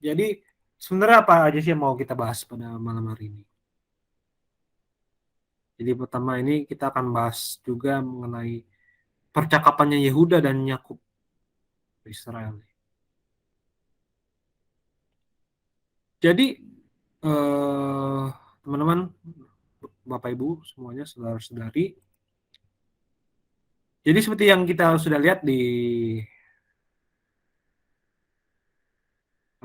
Jadi sebenarnya apa aja sih yang mau kita bahas pada malam hari ini? Jadi pertama ini kita akan bahas juga mengenai percakapannya Yehuda dan Yakub Israel. Jadi teman-teman, Bapak Ibu semuanya, saudara-saudari. Jadi seperti yang kita sudah lihat di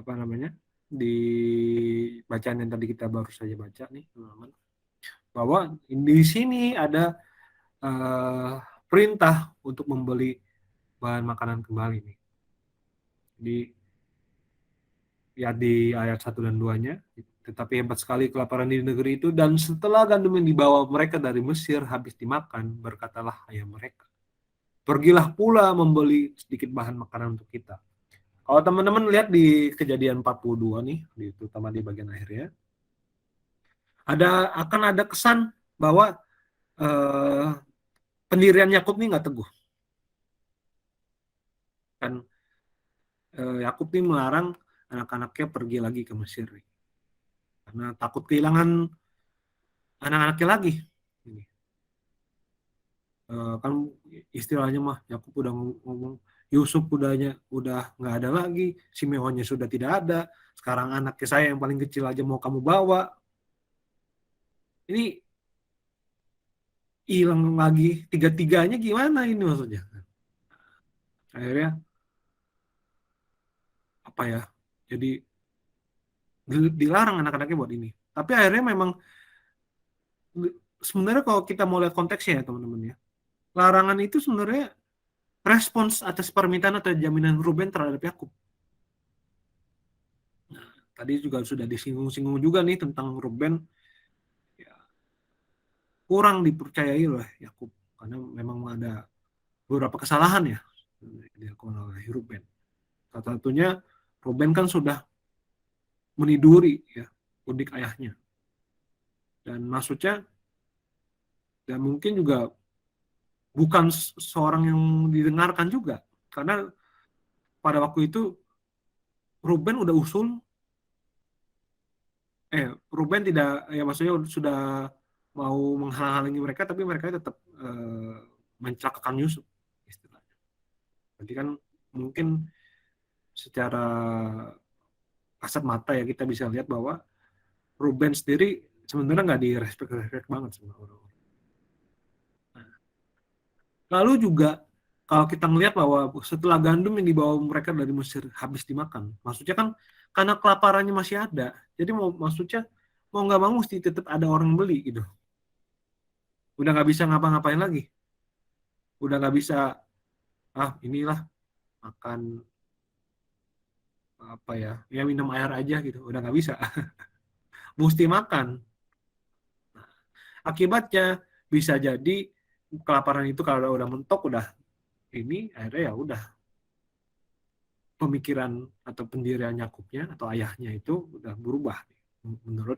apa namanya, di bacaan yang tadi kita baru saja baca nih, teman-teman, bahwa di sini ada eh, perintah untuk membeli bahan makanan kembali nih. Di ya di ayat 1 dan 2-nya, tetapi hebat sekali kelaparan di negeri itu, dan setelah gandum yang dibawa mereka dari Mesir habis dimakan, berkatalah ayah mereka, pergilah pula membeli sedikit bahan makanan untuk kita. Kalau teman-teman lihat di Kejadian 42 nih, terutama di bagian akhirnya, akan ada kesan bahwa eh, pendirian Yakub ini nggak teguh. Kan Yakub ini melarang anak-anaknya pergi lagi ke Mesir nih, karena takut kehilangan anak-anaknya lagi. Ini. Kan istilahnya mah Yakub udah ngomong, Yusuf udah nggak ada lagi, Simeonnya sudah tidak ada, sekarang anaknya saya yang paling kecil aja mau kamu bawa, ini hilang lagi tiga-tiganya, gimana ini maksudnya? Akhirnya apa ya? Jadi dilarang anak-anaknya buat ini. Tapi akhirnya memang sebenarnya kalau kita mau lihat konteksnya ya teman-teman ya, larangan itu sebenarnya respons atas permintaan atau jaminan Ruben terhadap Yakub. Nah, tadi juga sudah disinggung-singgung juga nih tentang Ruben ya, kurang dipercayai oleh Yakub karena memang ada beberapa kesalahan ya dilakukan oleh Ruben. Salah satunya Ruben kan sudah meniduri ya udik ayahnya, dan maksudnya dan mungkin juga bukan seorang yang didengarkan juga, karena pada waktu itu Ruben udah usul Ruben tidak, ya maksudnya sudah mau menghalang-halangi mereka, tapi mereka tetap mencelakakan Yusuf istilahnya. Jadi kan mungkin secara kasat mata ya kita bisa lihat bahwa Ruben sendiri sebenarnya nggak direspek banget sama orang-orang. Nah, lalu juga kalau kita melihat bahwa setelah gandum yang dibawa mereka dari Mesir habis dimakan, maksudnya kan karena kelaparannya masih ada, jadi maksudnya mau nggak mau mesti tetap ada orang beli gitu. Udah nggak bisa ngapa-ngapain lagi, udah nggak bisa inilah makan apa ya minum air aja gitu, udah nggak bisa, mesti makan. Akibatnya bisa jadi kelaparan itu kalau udah mentok, udah ini akhirnya ya udah pemikiran atau pendirian Yakubnya atau ayahnya itu udah berubah menurut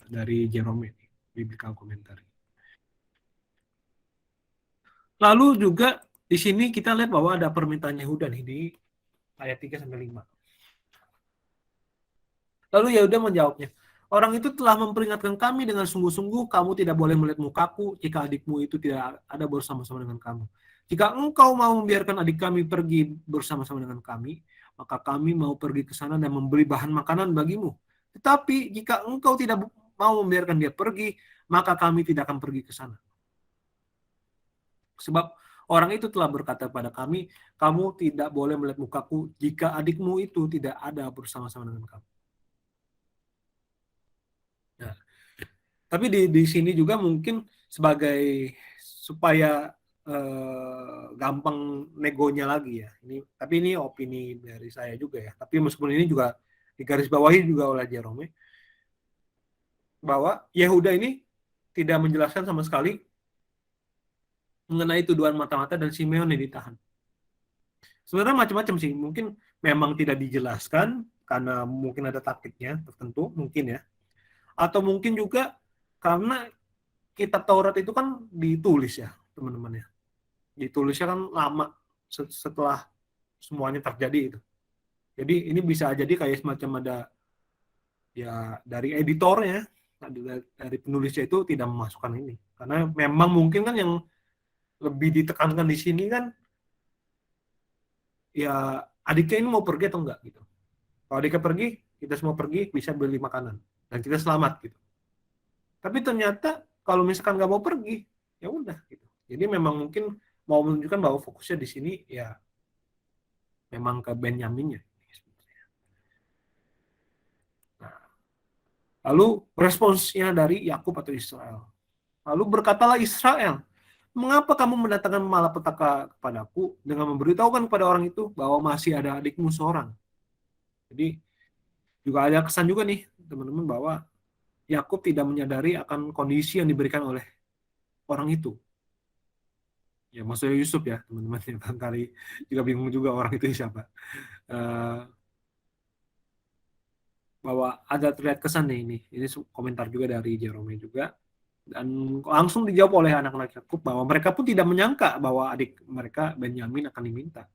dari Jerome ini, biblical commentary. Lalu juga di sini kita lihat bahwa ada permintaan Yehuda nih di ayat 3-5. Lalu Yehuda menjawabnya, orang itu telah memperingatkan kami dengan sungguh-sungguh, kamu tidak boleh melihat mukaku jika adikmu itu tidak ada bersama-sama dengan kamu. Jika engkau mau membiarkan adik kami pergi bersama-sama dengan kami, maka kami mau pergi ke sana dan membeli bahan makanan bagimu. Tetapi jika engkau tidak mau membiarkan dia pergi, maka kami tidak akan pergi ke sana. Sebab orang itu telah berkata pada kami, kamu tidak boleh melihat mukaku jika adikmu itu tidak ada bersama-sama dengan kamu. Nah, tapi di sini juga mungkin sebagai supaya gampang negonya lagi ya. Tapi ini opini dari saya juga ya. Tapi meskipun ini juga digarisbawahi juga oleh Jerome, bahwa Yehuda ini tidak menjelaskan sama sekali mengenai tuduhan mata-mata dan Simeon yang ditahan. Sebenarnya macam-macam sih. Mungkin memang tidak dijelaskan karena mungkin ada taktiknya tertentu, mungkin ya. Atau mungkin juga karena kitab Taurat itu kan ditulis ya, teman-teman ya. Ditulisnya kan lama setelah semuanya terjadi itu. Jadi ini bisa jadi kayak semacam ada ya dari editornya, dari penulisnya itu tidak memasukkan ini. Karena memang mungkin kan yang lebih ditekankan di sini kan ya adiknya ini mau pergi atau enggak gitu. Kalau adiknya pergi, kita semua pergi bisa beli makanan dan kita selamat gitu. Tapi ternyata kalau misalkan nggak mau pergi, ya udah gitu. Jadi memang mungkin mau menunjukkan bahwa fokusnya di sini ya memang ke Benyaminnya. Nah, lalu responsnya dari Yakub atau Israel. Lalu berkatalah Israel, mengapa kamu mendatangkan malapetaka kepadaku dengan memberitahukan kepada orang itu bahwa masih ada adikmu seorang? Jadi juga ada kesan juga nih teman-teman bahwa Yakub tidak menyadari akan kondisi yang diberikan oleh orang itu. Ya maksudnya Yusuf ya teman-teman, yang kali juga bingung juga orang itu siapa. Eh, bahwa ada terlihat kesan nih ini komentar juga dari Jerome juga, dan langsung dijawab oleh anak-anak Yakub bahwa mereka pun tidak menyangka bahwa adik mereka Benyamin akan diminta,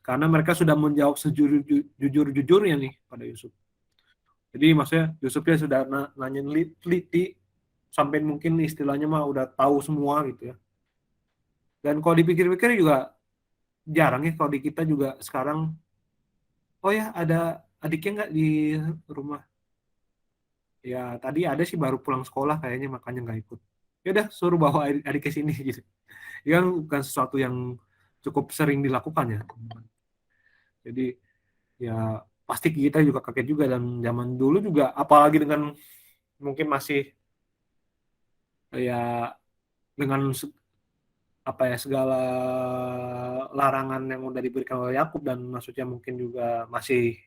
karena mereka sudah menjawab sejujur-jujurnya nih pada Yusuf. Jadi maksudnya Yusufnya sudah nanya teliti sampai mungkin istilahnya mah udah tahu semua gitu ya. Dan kalau dipikir-pikir juga jarang ya kalau di kita juga sekarang, oh ya ada adiknya nggak di rumah? Ya tadi ada sih baru pulang sekolah kayaknya makanya nggak ikut. Ya udah suruh bawa adik ke sini gitu. Itu kan bukan sesuatu yang cukup sering dilakukan ya. Jadi ya pasti kita juga kaget juga, dan zaman dulu juga apalagi dengan mungkin masih ya dengan apa ya segala larangan yang udah diberikan oleh Yakub, dan maksudnya mungkin juga masih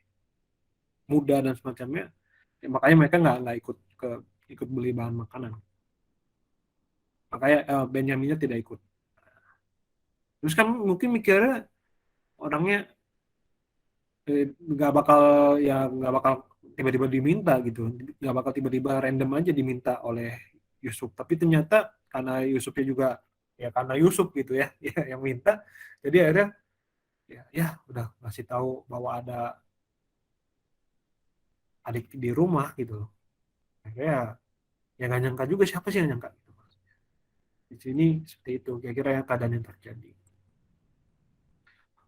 muda dan semacamnya, ya, makanya mereka nggak ikut beli bahan makanan, makanya Benyaminnya tidak ikut. Terus kan mungkin mikirnya orangnya nggak bakal nggak bakal tiba-tiba diminta gitu, nggak bakal tiba-tiba random aja diminta oleh Yusuf, tapi ternyata karena Yusufnya juga ya karena Yusuf gitu ya, ya yang minta, jadi akhirnya ya udah ngasih tahu bahwa ada adik di rumah gitu loh. Akhirnya ya nggak nyangka juga, siapa sih yang nyangka gitu. Di sini seperti itu kira-kira yang keadaan yang terjadi.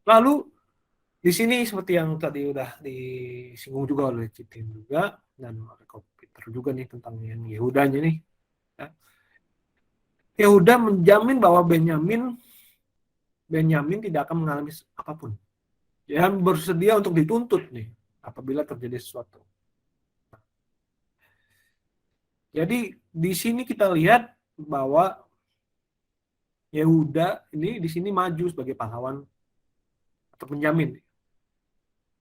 Lalu di sini seperti yang tadi udah disinggung juga oleh Citin juga dan oleh Peter juga nih tentang yang Yehudanya nih. Ya. Yehuda menjamin bahwa Benyamin tidak akan mengalami apapun. Dia bersedia untuk dituntut nih apabila terjadi sesuatu. Jadi di sini kita lihat bahwa Yehuda ini di sini maju sebagai pahlawan atau penjamin.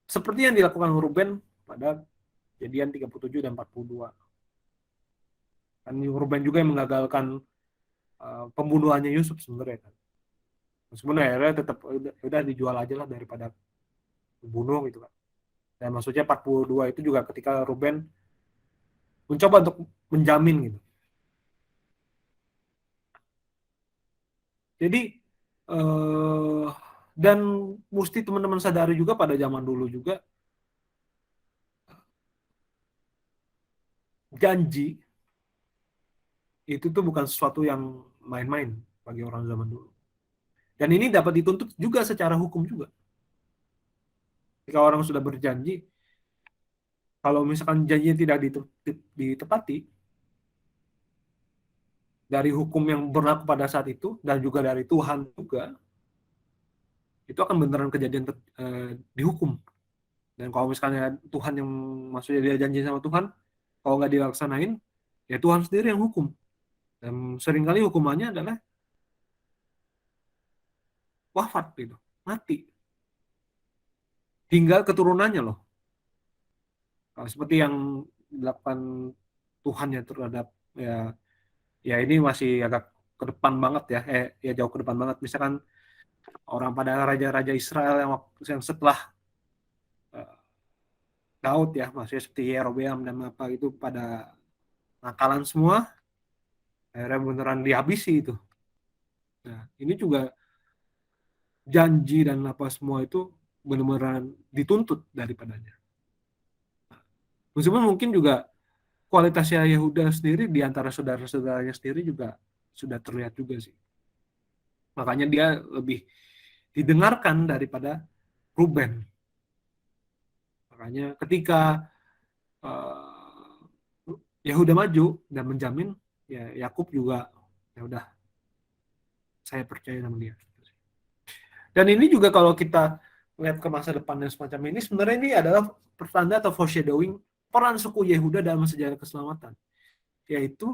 Seperti yang dilakukan Ruben pada Kejadian 37 dan 42. Kan Ruben juga yang menggagalkan pembunuhannya Yusuf sebenarnya kan. Meskipun akhirnya tetap udah dijual aja lah daripada dibunuh gitu kan. Dan maksudnya 42 itu juga ketika Ruben mencoba untuk menjamin gitu. Jadi eh, dan mesti teman-teman sadari juga pada zaman dulu juga janji itu tuh bukan sesuatu yang main-main bagi orang zaman dulu. Dan ini dapat dituntut juga secara hukum juga. Jika orang sudah berjanji, kalau misalkan janjinya tidak ditepati, dari hukum yang berlaku pada saat itu, dan juga dari Tuhan juga, itu akan beneran kejadian dihukum. Dan kalau misalnya Tuhan yang maksudnya dia janji sama Tuhan, kalau nggak dilaksanain, ya Tuhan sendiri yang hukum. Dan seringkali hukumannya adalah wafat gitu, mati. Hingga keturunannya loh. Nah, seperti yang dilakukan Tuhan ya terhadap ya ya ini masih agak ke depan banget ya, ya jauh ke depan banget. Misalkan orang pada raja-raja Israel yang setelah uh, Daud ya, maksudnya seperti Yerobeam dan apa itu pada nakalan semua, akhirnya beneran dihabisi itu. Nah, ini juga janji dan apa semua itu benar-benar dituntut daripadanya. Meskipun mungkin juga kualitasnya Yehuda sendiri di antara saudara-saudaranya sendiri juga sudah terlihat juga sih. Makanya dia lebih didengarkan daripada Ruben. Makanya ketika Yehuda maju dan menjamin, ya Yakub juga ya udah, saya percaya sama dia. Dan ini juga kalau kita lihat ke masa depan dan semacam ini, sebenarnya ini adalah pertanda atau foreshadowing peran suku Yehuda dalam sejarah keselamatan, yaitu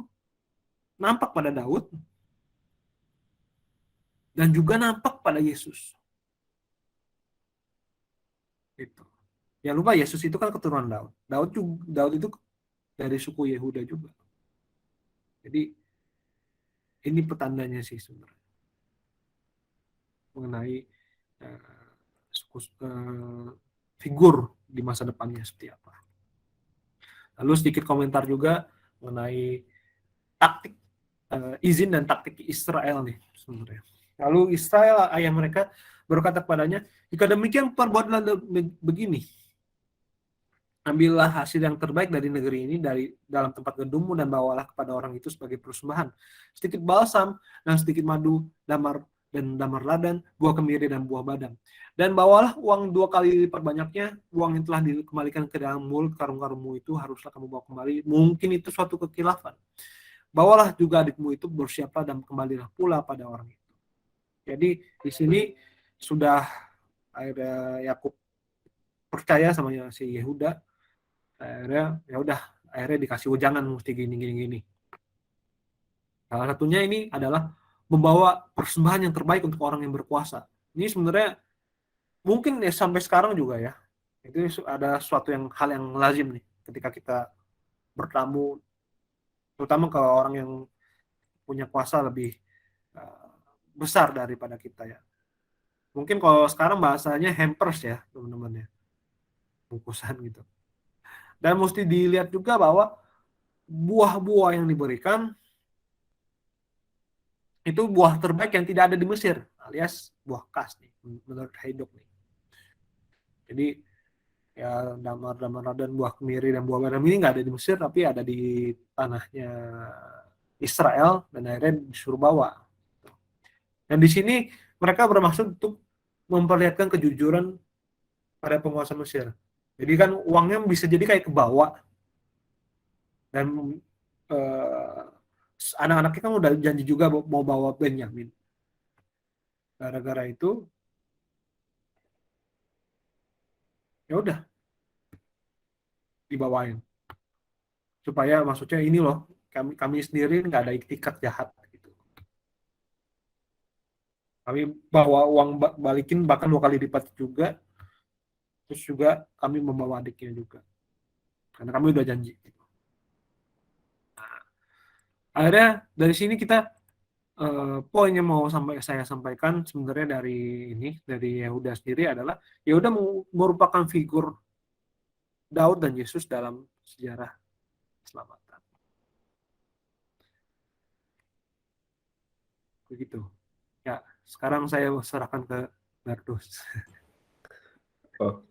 nampak pada Daud dan juga nampak pada Yesus. Gitu. Jangan lupa Yesus itu kan keturunan Daud. Daud itu dari suku Yehuda juga. Jadi ini petandanya sih sebenarnya mengenai uh, figur di masa depannya seperti apa. Lalu sedikit komentar juga mengenai taktik izin dan taktik Israel nih sebenarnya. Lalu Israel ayah mereka berkata kepadanya, jika demikian perbuatlah begini, ambillah hasil yang terbaik dari negeri ini dari dalam tempat gedungmu dan bawalah kepada orang itu sebagai persembahan. Sedikit balsam dan sedikit madu, damar ladan, buah kemiri dan buah badam. Dan bawalah uang 2 kali lipat banyaknya, uang yang telah dikembalikan ke dalam mulut karung-karungmu itu haruslah kamu bawa kembali. Mungkin itu suatu kekilafan. Bawalah juga adikmu itu, bersiaplah dan kembalilah pula pada orang itu. Jadi di sini sudah ada Yakub percaya sama si Yehuda, akhirnya ya udah, akhirnya dikasih ujangan mesti gini gini gini. Salah satunya ini adalah membawa persembahan yang terbaik untuk orang yang berkuasa. Ini sebenarnya mungkin ya sampai sekarang juga ya, itu ada suatu hal yang lazim nih ketika kita bertamu, terutama ke orang yang punya kuasa lebih uh, besar daripada kita ya. Mungkin kalau sekarang bahasanya hampers ya teman-teman ya, bungkusan gitu. Dan mesti dilihat juga bahwa buah-buah yang diberikan itu buah terbaik yang tidak ada di Mesir, alias buah kas nih, menurut Haiduk nih. Jadi ya damar dan buah kemiri dan buah badam ini nggak ada di Mesir, tapi ada di tanahnya Israel dan akhirnya disuruh bawa. Dan di sini mereka bermaksud untuk memperlihatkan kejujuran pada penguasa Mesir. Jadi kan uangnya bisa jadi kayak kebawa, dan eh, anak-anaknya kan udah janji juga mau bawa Benyamin. Gara-gara itu ya udah dibawain, supaya maksudnya ini loh, kami sendiri nggak ada iktikat jahat gitu. Kami bawa uang balikin bahkan 2 kali lipat juga, terus juga kami membawa adiknya juga karena kami udah janji. Akhirnya dari sini kita poin yang mau saya sampaikan sebenarnya dari Yehuda sendiri adalah Yehuda merupakan figur Daud dan Yesus dalam sejarah keselamatan. Begitu. Ya, sekarang saya serahkan ke Bardus. Oh.